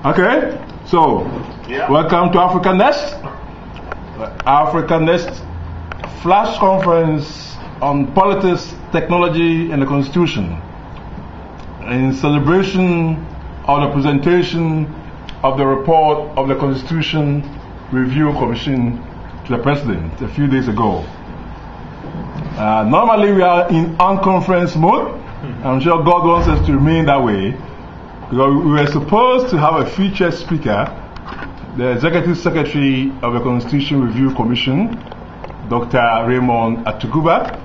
Okay, so welcome to AfricaNext. AfricaNext Flash Conference on Politics, Technology, and the Constitution. In celebration of the presentation of the report of the Constitution Review Commission to the President a few days ago. Normally we are in unconference mode. I'm sure God wants us to remain that way, because we were supposed to have a featured speaker, the Executive Secretary of the Constitution Review Commission, Dr. Raymond Atuguba,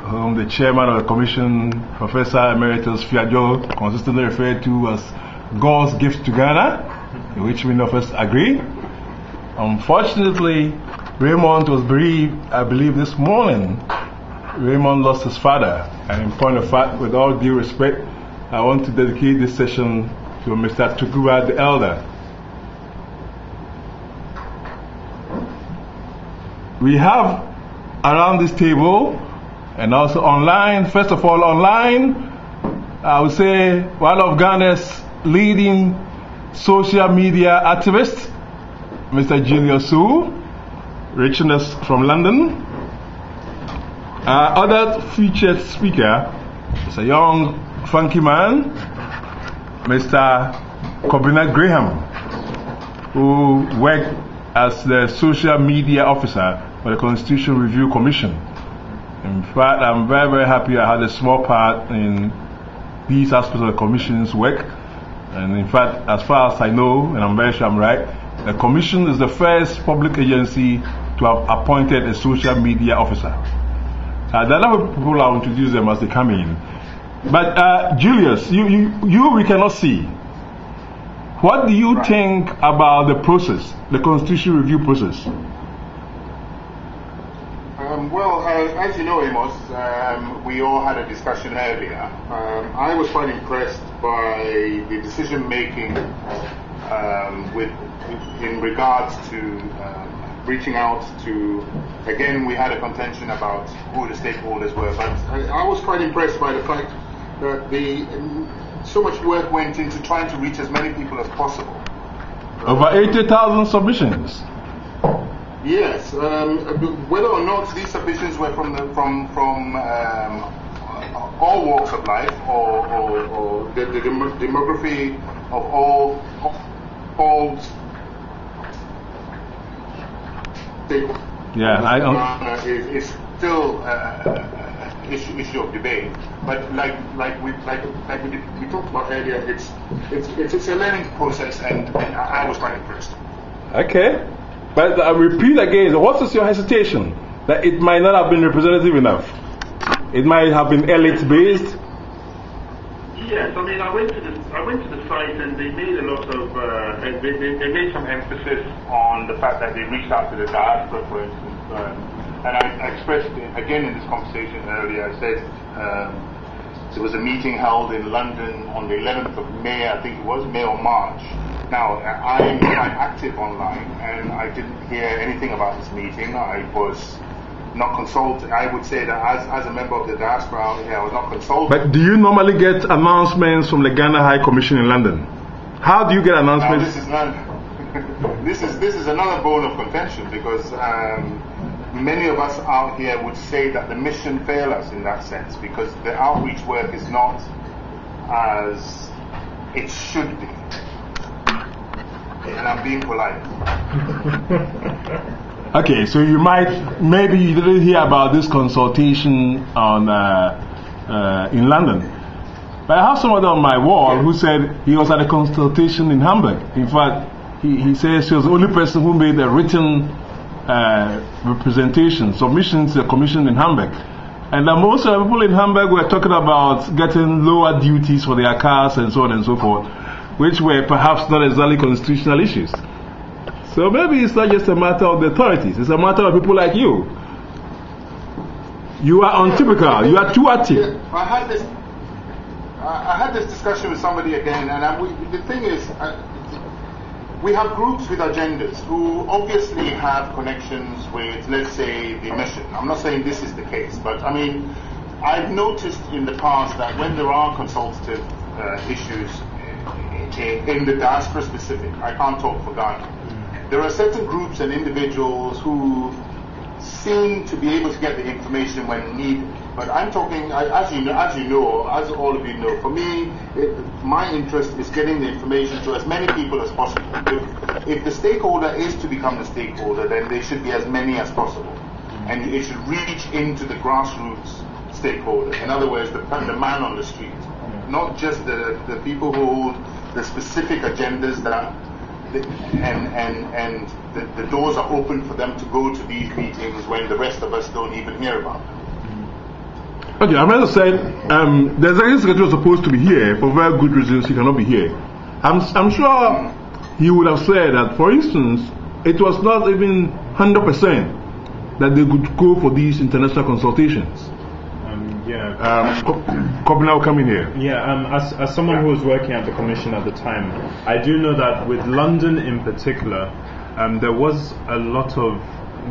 whom the Chairman of the Commission, Professor Emeritus Fiajo, consistently referred to as God's gift to Ghana, in which many of us agree. Unfortunately, Raymond was bereaved, I believe, this morning. Raymond lost his father, and in point of fact, with all due respect, I want to dedicate this session to Mr. Atuguba the Elder. We have around this table, and also online, first of all online, I would say one of Ghana's leading social media activists, Mr. Julius Sowu, reaching us from London. Our other featured speaker is a young, funky man, Mr. Kobby Graham, who worked as the social media officer for the Constitution Review Commission. In fact, I'm very, very happy I had a small part in these aspects of the Commission's work. And in fact, as far as I know, and I'm very sure I'm right, the Commission is the first public agency to have appointed a social media officer. There are a lot of people, I'll introduce them as they come in. But Julius, you we cannot see. What do you think about the process, the Constitution Review process? Well, as you know, Amos, we all had a discussion earlier. I was quite impressed by the decision making in regards to reaching out to, again, we had a contention about who the stakeholders were, but I was quite impressed by the fact that so much work went into trying to reach as many people as possible. Over 80,000 submissions. Yes, whether or not these submissions were from all walks of life, or the demography of all yeah, I don't. Is still issue of debate. But like we talked about earlier, it's a learning process, and I was quite impressed. Okay, but I repeat again, what is your hesitation that it might not have been representative enough? It might have been elite based. Yes, I mean, I went to the site and they made a lot of they made some emphasis on the fact that they reached out to the diaspora, for instance, and I expressed again in this conversation earlier. I said there was a meeting held in London on the 11th of May, I think it was May or March. Now I'm quite active online, and I didn't hear anything about this meeting. I was not consulted. I would say that as a member of the diaspora out here, I was not consulted. But do you normally get announcements from the Ghana High Commission in London? How do you get announcements? This is another bone of contention, because many of us out here would say that the mission failed us in that sense, because the outreach work is not as it should be. And I'm being polite. Okay, so maybe you didn't hear about this consultation on in London. But I have somebody on my wall who said he was at a consultation in Hamburg. In fact, he says he was the only person who made a written submission to the commission in Hamburg. And most of the people in Hamburg were talking about getting lower duties for their cars and so on and so forth, which were perhaps not exactly constitutional issues. So maybe it's not just a matter of the authorities, it's a matter of people like you. You are untypical, you are too active. Yeah, I had this discussion with somebody again, and the thing is, we have groups with agendas who obviously have connections with, let's say, the mission. I'm not saying this is the case, but I mean, I've noticed in the past that when there are consultative issues, in the diaspora specific, I can't talk for Ghana. There are certain groups and individuals who seem to be able to get the information when needed. But I'm talking, as all of you know, for me, my interest is getting the information to as many people as possible. If the stakeholder is to become the stakeholder, then there should be as many as possible. And it should reach into the grassroots stakeholder. In other words, the man on the street. Not just the people who hold the specific agendas and the doors are open for them to go to these meetings when the rest of us don't even hear about them. Okay, I'm going to say the Executive Secretary was supposed to be here for very good reasons. He cannot be here. I'm sure he would have said that, for instance, it was not even 100% that they could go for these international consultations. Kobby now coming here. As someone who was working at the Commission at the time, I do know that with London in particular, there was a lot of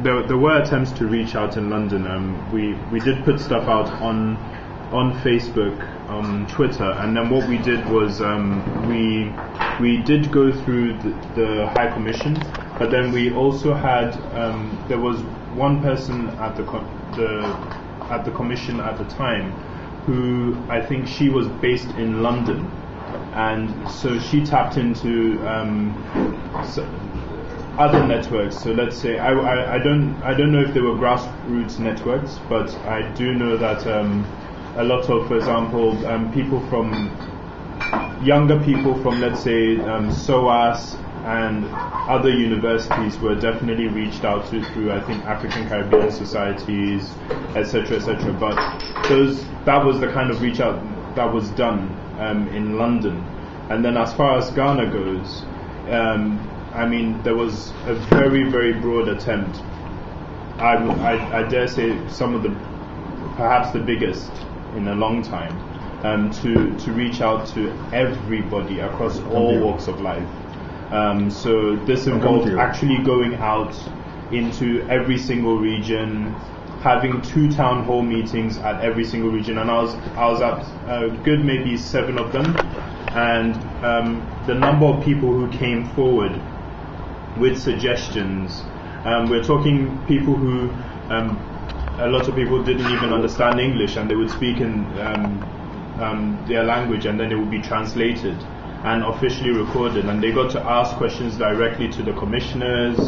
there were attempts to reach out in London. We did put stuff out on Facebook, on Twitter, and then what we did was we did go through the High Commission, but then we also had there was one person at the Commission at the time who I think she was based in London, and so she tapped into other networks. So let's say I don't know if they were grassroots networks, but I do know that a lot of, for example, younger people from let's say SOAS and other universities were definitely reached out to through, I think, African Caribbean societies, etc., etc. But that was the kind of reach out that was done in London. And then as far as Ghana goes, I mean, there was a very, very broad attempt. I dare say some of perhaps the biggest in a long time, to reach out to everybody across all walks of life. So this involved actually going out into every single region, having 2 town hall meetings at every single region, and I was at a good maybe 7 of them, and the number of people who came forward with suggestions, we're talking people who a lot of people didn't even understand English, and they would speak in their language, and then it would be translated and officially recorded, and they got to ask questions directly to the commissioners,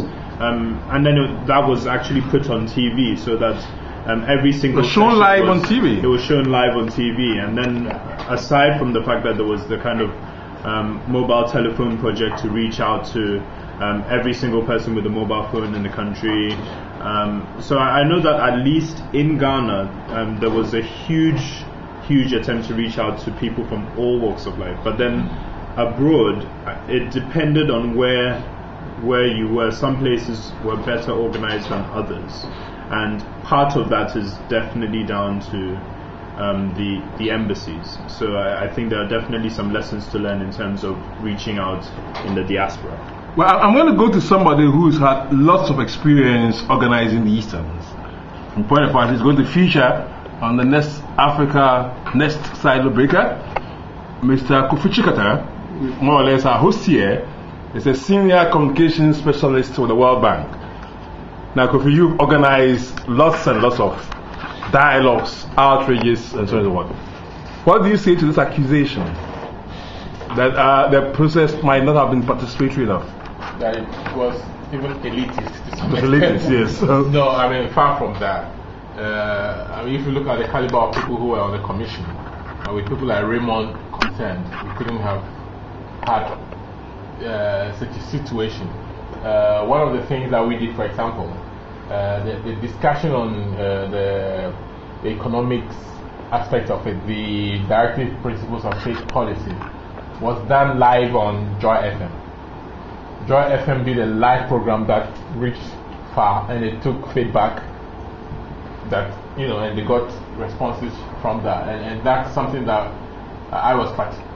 and then that was actually put on TV, so that every single it was shown live on TV. It was shown live on TV, and then aside from the fact that there was the kind of mobile telephone project to reach out to every single person with a mobile phone in the country, so I know that at least in Ghana there was a huge attempt to reach out to people from all walks of life, but then abroad, it depended on where you were. Some places were better organized than others, and part of that is definitely down to the embassies. So I think there are definitely some lessons to learn in terms of reaching out in the diaspora. Well, I'm going to go to somebody who's had lots of experience organizing the Easterns. In point of fact, he's going to feature on the next AfricaNext side breaker, Mr. Kofi Tsikata, more or less our host here, is a senior communications specialist with the World Bank. Now, Kofi, you've organized lots and lots of dialogues, outrages, and so on and so forth. What do you say to this accusation that the process might not have been participatory enough? That it was even elitist. Elitist, yes. No, I mean, far from that. I mean, if you look at the caliber of people who were on the commission, with people like Raymond concerned, we couldn't have had such a situation. One of the things that we did, for example, the discussion on the economics aspect of it, the directive principles of state policy, was done live on Joy FM. Joy FM did a live program that reached far, and it took feedback that, and they got responses from that, and that's something that I was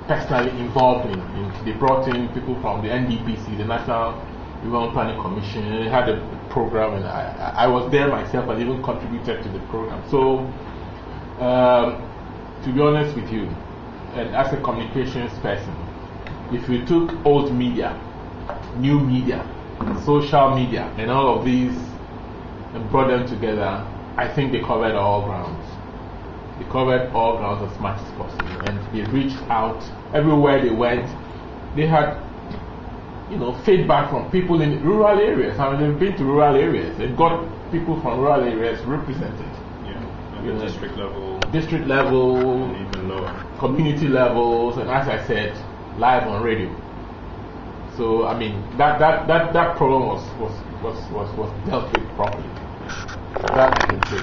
personally involved in. They brought in people from the NDPC, the National Development Planning Commission, and they had a program, and I was there myself and even contributed to the program. So, to be honest with you, and as a communications person, if you took old media, new media, social media, and all of these and brought them together, I think they covered all grounds. They covered all grounds as much as possible, and they reached out everywhere they went. They had, feedback from people in rural areas. I mean, they've been to rural areas. They've got people from rural areas represented. Yeah, at the district level, and even lower, community levels, and as I said, live on radio. So I mean, that problem was dealt with properly. That I can say.